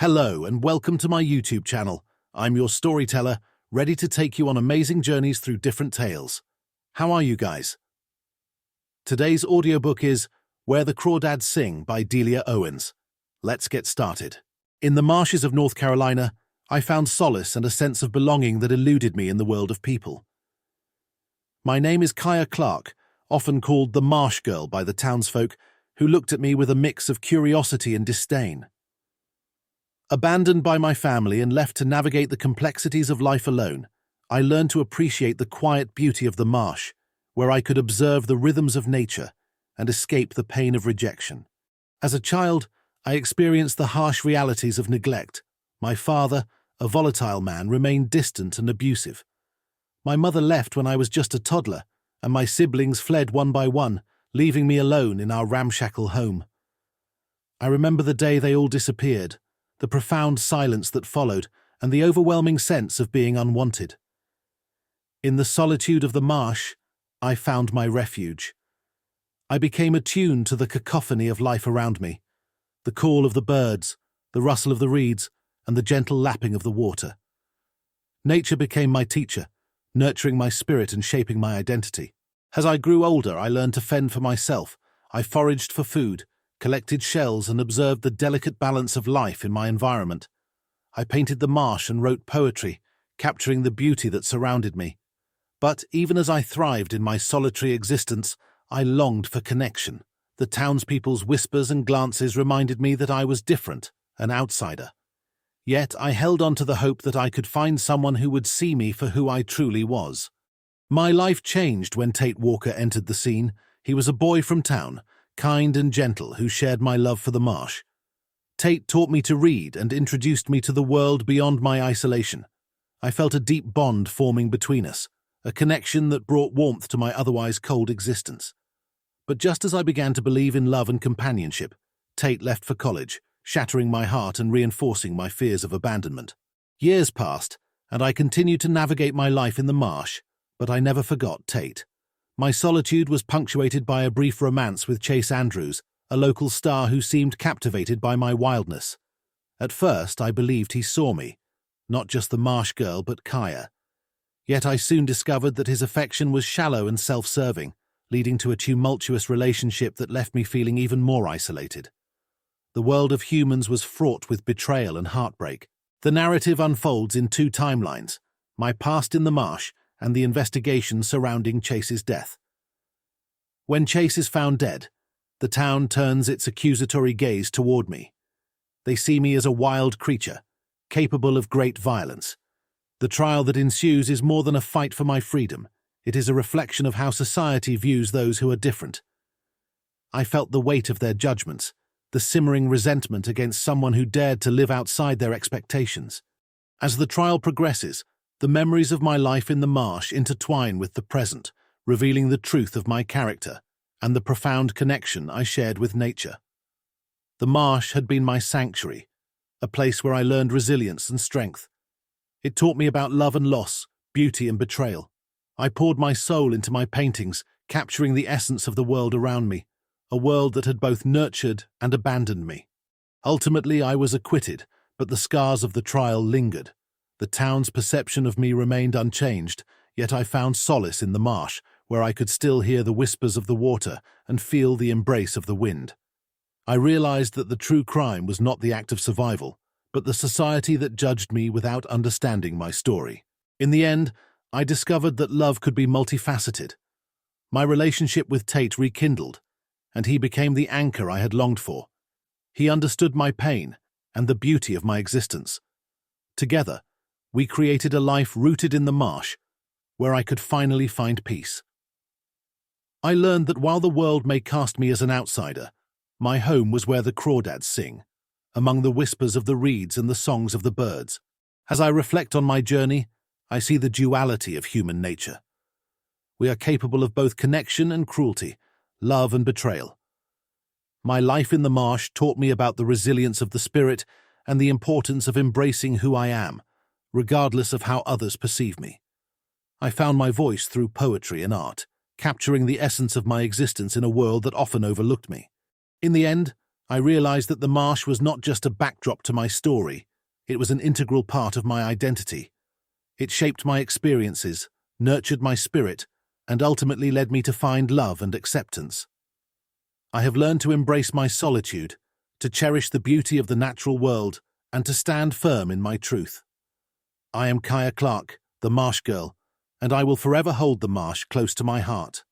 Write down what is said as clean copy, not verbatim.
Hello and welcome to my YouTube channel. I'm your storyteller, ready to take you on amazing journeys through different tales. How are you guys? Today's audiobook is Where the Crawdads Sing by Delia Owens. Let's get started. In the marshes of North Carolina, I found solace and a sense of belonging that eluded me in the world of people. My name is Kaya Clark, often called the Marsh Girl by the townsfolk, who looked at me with a mix of curiosity and disdain. Abandoned by my family and left to navigate the complexities of life alone, I learned to appreciate the quiet beauty of the marsh, where I could observe the rhythms of nature and escape the pain of rejection. As a child, I experienced the harsh realities of neglect. My father, a volatile man, remained distant and abusive. My mother left when I was just a toddler, and my siblings fled one by one, leaving me alone in our ramshackle home. I remember the day they all disappeared, the profound silence that followed, and the overwhelming sense of being unwanted. In the solitude of the marsh, I found my refuge. I became attuned to the cacophony of life around me, the call of the birds, the rustle of the reeds, and the gentle lapping of the water. Nature became my teacher, nurturing my spirit and shaping my identity. As I grew older, I learned to fend for myself. I foraged for food, collected shells, and observed the delicate balance of life in my environment. I painted the marsh and wrote poetry, capturing the beauty that surrounded me. But even as I thrived in my solitary existence, I longed for connection. The townspeople's whispers and glances reminded me that I was different, an outsider. Yet I held on to the hope that I could find someone who would see me for who I truly was. My life changed when Tate Walker entered the scene. He was a boy from town, kind and gentle, who shared my love for the marsh. Tate taught me to read and introduced me to the world beyond my isolation. I felt a deep bond forming between us, a connection that brought warmth to my otherwise cold existence. But just as I began to believe in love and companionship, Tate left for college, shattering my heart and reinforcing my fears of abandonment. Years passed, and I continued to navigate my life in the marsh, but I never forgot Tate. My solitude was punctuated by a brief romance with Chase Andrews, a local star who seemed captivated by my wildness. At first, I believed he saw me, not just the Marsh Girl but Kaya. Yet I soon discovered that his affection was shallow and self-serving, leading to a tumultuous relationship that left me feeling even more isolated. The world of humans was fraught with betrayal and heartbreak. The narrative unfolds in two timelines: my past in the marsh and the investigation surrounding Chase's death. When Chase is found dead, the town turns its accusatory gaze toward me. They see me as a wild creature, capable of great violence. The trial that ensues is more than a fight for my freedom. It is a reflection of how society views those who are different. I felt the weight of their judgments, the simmering resentment against someone who dared to live outside their expectations. As the trial progresses, the memories of my life in the marsh intertwine with the present, revealing the truth of my character and the profound connection I shared with nature. The marsh had been my sanctuary, a place where I learned resilience and strength. It taught me about love and loss, beauty and betrayal. I poured my soul into my paintings, capturing the essence of the world around me, a world that had both nurtured and abandoned me. Ultimately, I was acquitted, but the scars of the trial lingered. The town's perception of me remained unchanged, yet I found solace in the marsh, where I could still hear the whispers of the water and feel the embrace of the wind. I realized that the true crime was not the act of survival, but the society that judged me without understanding my story. In the end, I discovered that love could be multifaceted. My relationship with Tate rekindled, and he became the anchor I had longed for. He understood my pain and the beauty of my existence. Together, we created a life rooted in the marsh, where I could finally find peace. I learned that while the world may cast me as an outsider, my home was where the crawdads sing, among the whispers of the reeds and the songs of the birds. As I reflect on my journey, I see the duality of human nature. We are capable of both connection and cruelty, love and betrayal. My life in the marsh taught me about the resilience of the spirit and the importance of embracing who I am, regardless of how others perceive me. I found my voice through poetry and art, capturing the essence of my existence in a world that often overlooked me. In the end, I realized that the marsh was not just a backdrop to my story, it was an integral part of my identity. It shaped my experiences, nurtured my spirit, and ultimately led me to find love and acceptance. I have learned to embrace my solitude, to cherish the beauty of the natural world, and to stand firm in my truth. I am Kaya Clark, the Marsh Girl, and I will forever hold the marsh close to my heart.